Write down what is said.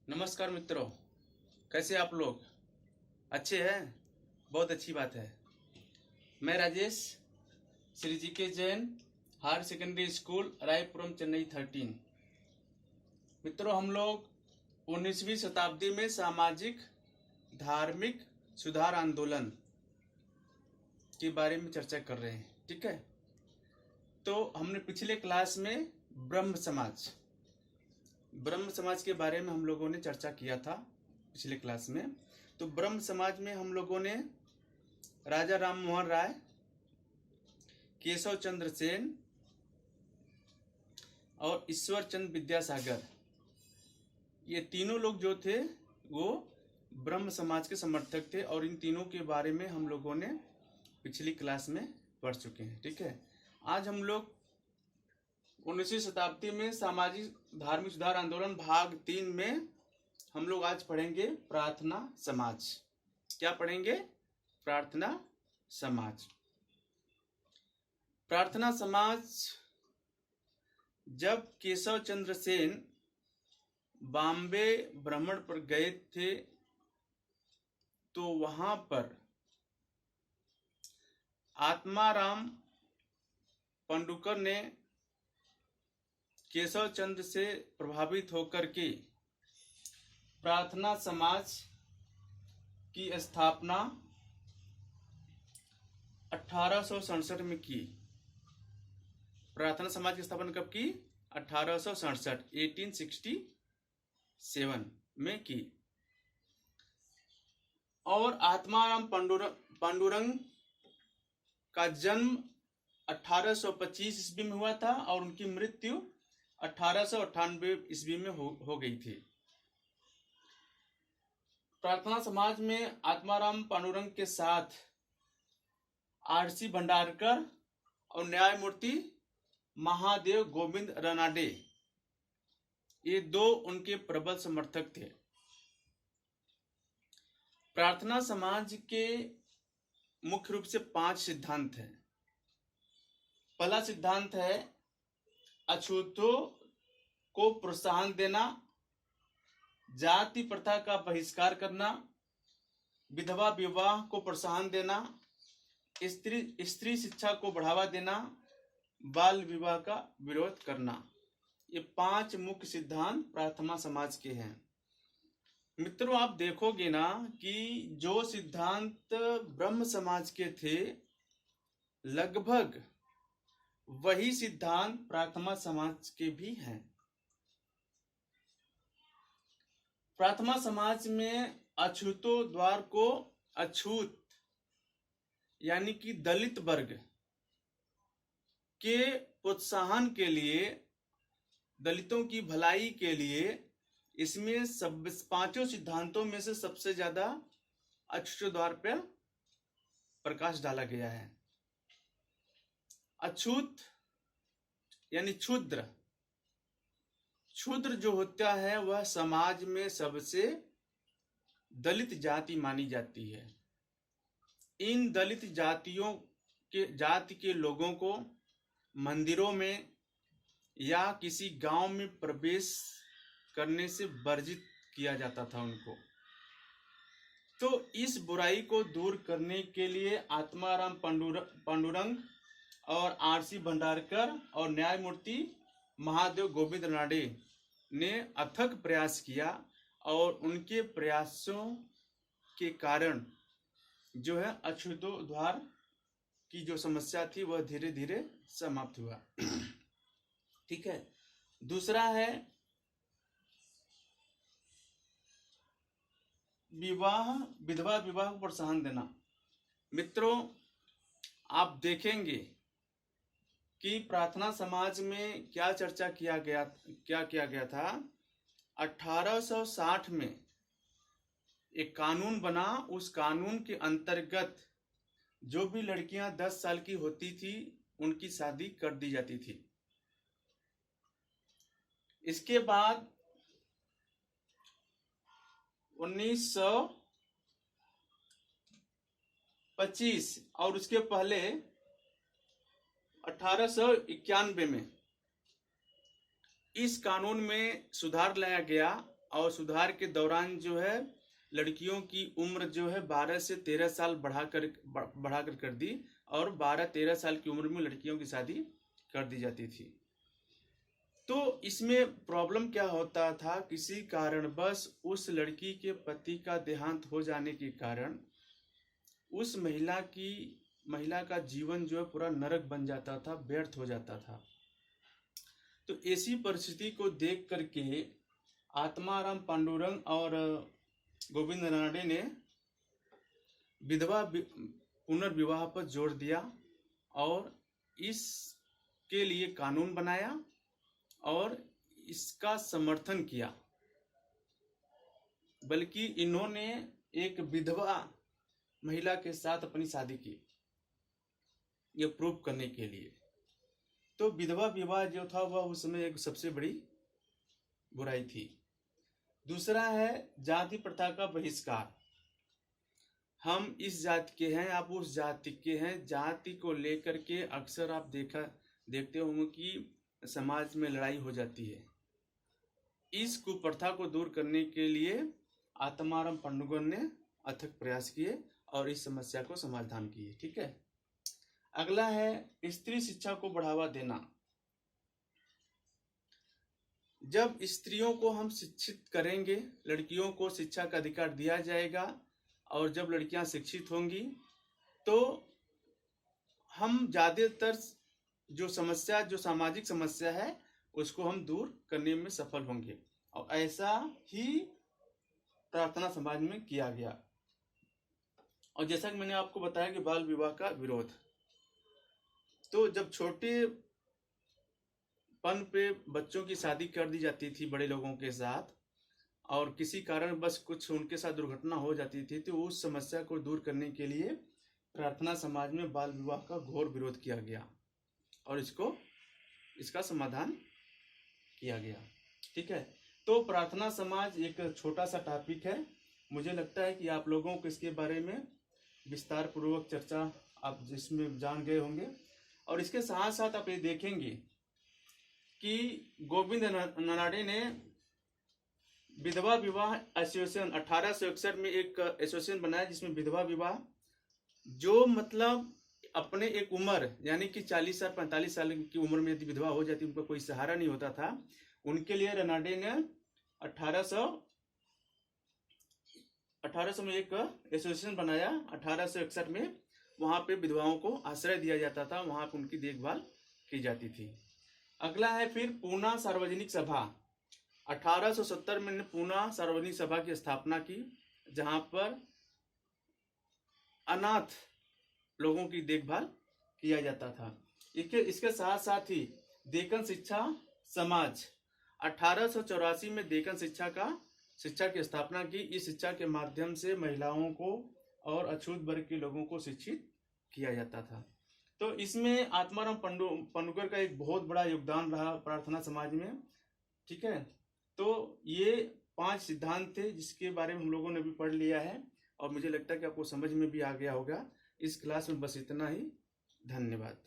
नमस्कार मित्रों, कैसे आप लोग? अच्छे हैं? बहुत अच्छी बात है। मैं Rajesh, Shri G K Jain higher secondary school, Royapuram, Chennai 13। मित्रों, हम लोग 19वीं शताब्दी में सामाजिक धार्मिक सुधार आंदोलन के बारे में चर्चा कर रहे हैं। ठीक है, तो हमने पिछले क्लास में ब्रह्म समाज के बारे में हम लोगों ने चर्चा किया था पिछले क्लास में। तो ब्रह्म समाज में हम लोगों ने राजा राम मोहन राय, केशव चंद्र सेन और ईश्वर चंद्र विद्यासागर, ये तीनों लोग जो थे वो ब्रह्म समाज के समर्थक थे और इन तीनों के बारे में हम लोगों ने पिछली क्लास में पढ़ चुके हैं। ठीक है, आज हम लोग 19वीं शताब्दी में सामाजिक धार्मिक सुधार आंदोलन भाग 3 में हम लोग आज पढ़ेंगे प्रार्थना समाज। क्या पढ़ेंगे? प्रार्थना समाज। प्रार्थना समाज जब केशव चंद्र सेन बॉम्बे भ्रमण पर गए थे तो वहां पर आत्माराम पंडुकर ने केशव चंद्र से प्रभावित होकर के प्रार्थना समाज की स्थापना 1867 में की। प्रार्थना समाज की स्थापना कब की? 1867 में की। और आत्माराम पांडुरंग का जन्म 1825 ईस्वी में हुआ था और उनकी मृत्यु 1898 ईस्वी में हो गई थी। प्रार्थना समाज में आत्माराम पांडुरंग के साथ आरसी भंडारकर और न्यायमूर्ति महादेव गोविंद रानडे, ये दो उनके प्रबल समर्थक थे। प्रार्थना समाज के मुख्य रूप से 5 सिद्धांत हैं। पहला सिद्धांत है अछूतों को प्रोत्साहन देना, जाति प्रथा का बहिष्कार करना, विधवा विवाह को प्रोत्साहन देना, स्त्री शिक्षा को बढ़ावा देना, बाल विवाह का विरोध करना। ये 5 मुख्य सिद्धांत प्रार्थना समाज के हैं। मित्रों, आप देखोगे ना कि जो सिद्धांत ब्रह्म समाज के थे लगभग वही सिद्धांत प्रार्थना समाज के भी हैं। प्रार्थना समाज में अछूतों द्वार को अछूत यानी कि दलित वर्ग के प्रोत्साहन के लिए, दलितों की भलाई के लिए, इसमें सब 5 सिद्धांतों में से सबसे ज्यादा अछूत द्वार पर प्रकाश डाला गया है। अछूत यानी क्षुद्र जो होता है वह समाज में सबसे दलित जाति मानी जाती है। इन दलित जाति के लोगों को मंदिरों में या किसी गांव में प्रवेश करने से वर्जित किया जाता था उनको। तो इस बुराई को दूर करने के लिए आत्माराम पांडुरंग और आरसी भंडारकर और न्यायमूर्ति महादेव गोविंद रानडे ने अथक प्रयास किया और उनके प्रयासों के कारण जो है अछूतों द्वार की जो समस्या थी वह धीरे धीरे समाप्त हुआ। ठीक है, दूसरा है विधवा विवाह को प्रोत्साहन देना। मित्रों, आप देखेंगे कि प्रार्थना समाज में क्या किया गया था। 1860 में एक कानून बना। उस कानून के अंतर्गत जो भी लड़कियां 10 साल की होती थी उनकी शादी कर दी जाती थी। इसके बाद 1925 और उसके पहले 1891 में इस कानून में सुधार लाया गया और सुधार के दौरान जो है लड़कियों की उम्र जो है 12 से 13 साल बढ़ाकर कर दी और 12-13 साल की उम्र में लड़कियों की शादी कर दी जाती थी। तो इसमें प्रॉब्लम क्या होता था, किसी कारणवश उस लड़की के पति का देहांत हो जाने के कारण उस महिला का जीवन जो है पूरा नरक बन जाता था, व्यर्थ हो जाता था। तो ऐसी परिस्थिति को देख करके आत्माराम पांडुरंग और गोविंद रानडे ने विधवा पुनर्विवाह पर जोर दिया और इसके लिए कानून बनाया और इसका समर्थन किया। बल्कि इन्होंने एक विधवा महिला के साथ अपनी शादी की, ये प्रूव करने के लिए। तो विधवा विवाह जो था वह उस समय एक सबसे बड़ी बुराई थी। दूसरा है जाति प्रथा का बहिष्कार। हम इस जाति के हैं, आप उस जाति के हैं, जाति को लेकर के अक्सर आप देखते होंगे कि समाज में लड़ाई हो जाती है। इस कुप्रथा को दूर करने के लिए आत्माराम पांडुरंग ने अथक प्रयास किए और इस समस्या को समाधान किए। ठीक है, अगला है स्त्री शिक्षा को बढ़ावा देना। जब स्त्रियों को हम शिक्षित करेंगे, लड़कियों को शिक्षा का अधिकार दिया जाएगा और जब लड़कियां शिक्षित होंगी तो हम ज्यादातर जो सामाजिक समस्या है उसको हम दूर करने में सफल होंगे। और ऐसा ही प्रार्थना समाज में किया गया। और जैसा कि मैंने आपको बताया कि बाल विवाह का विरोध, तो जब छोटे पन पे बच्चों की शादी कर दी जाती थी बड़े लोगों के साथ और किसी कारण बस कुछ उनके साथ दुर्घटना हो जाती थी, तो उस समस्या को दूर करने के लिए प्रार्थना समाज में बाल विवाह का घोर विरोध किया गया और इसका समाधान किया गया। ठीक है, तो प्रार्थना समाज एक छोटा सा टॉपिक है। मुझे लगता है कि आप लोगों को इसके बारे में विस्तार पूर्वक चर्चा आप जिसमें जान गए होंगे। और इसके साथ साथ आप ये देखेंगे कि गोविंद रानडे ने विधवा विवाह एसोसिएशन 1861 में एक एसोसिएशन बनाया जिसमें विधवा विवाह जो मतलब अपने एक उम्र यानी कि 40 साल 45 साल की उम्र में यदि विधवा हो जाती, उनका कोई सहारा नहीं होता था, उनके लिए रानडे ने 1800 में एक एसोसिएशन बनाया 1861 में। वहां पे विधवाओं को आश्रय दिया जाता था, वहां पे उनकी देखभाल की जाती थी। अगला है फिर पूना सार्वजनिक सभा। 1870 में पूना सार्वजनिक सभा की स्थापना की जहां पर अनाथ लोगों की देखभाल किया जाता था। इसके साथ साथ ही देकन शिक्षा समाज 1884 में देकन शिक्षा की स्थापना की। इस शिक्षा के माध्यम से महिलाओं को और अछूत वर्ग के लोगों को शिक्षित किया जाता था। तो इसमें आत्माराम पांडुरंग का एक बहुत बड़ा योगदान रहा प्रार्थना समाज में। ठीक है, तो ये 5 सिद्धांत थे जिसके बारे में हम लोगों ने भी पढ़ लिया है और मुझे लगता है कि आपको समझ में भी आ गया होगा। इस क्लास में बस इतना ही। धन्यवाद।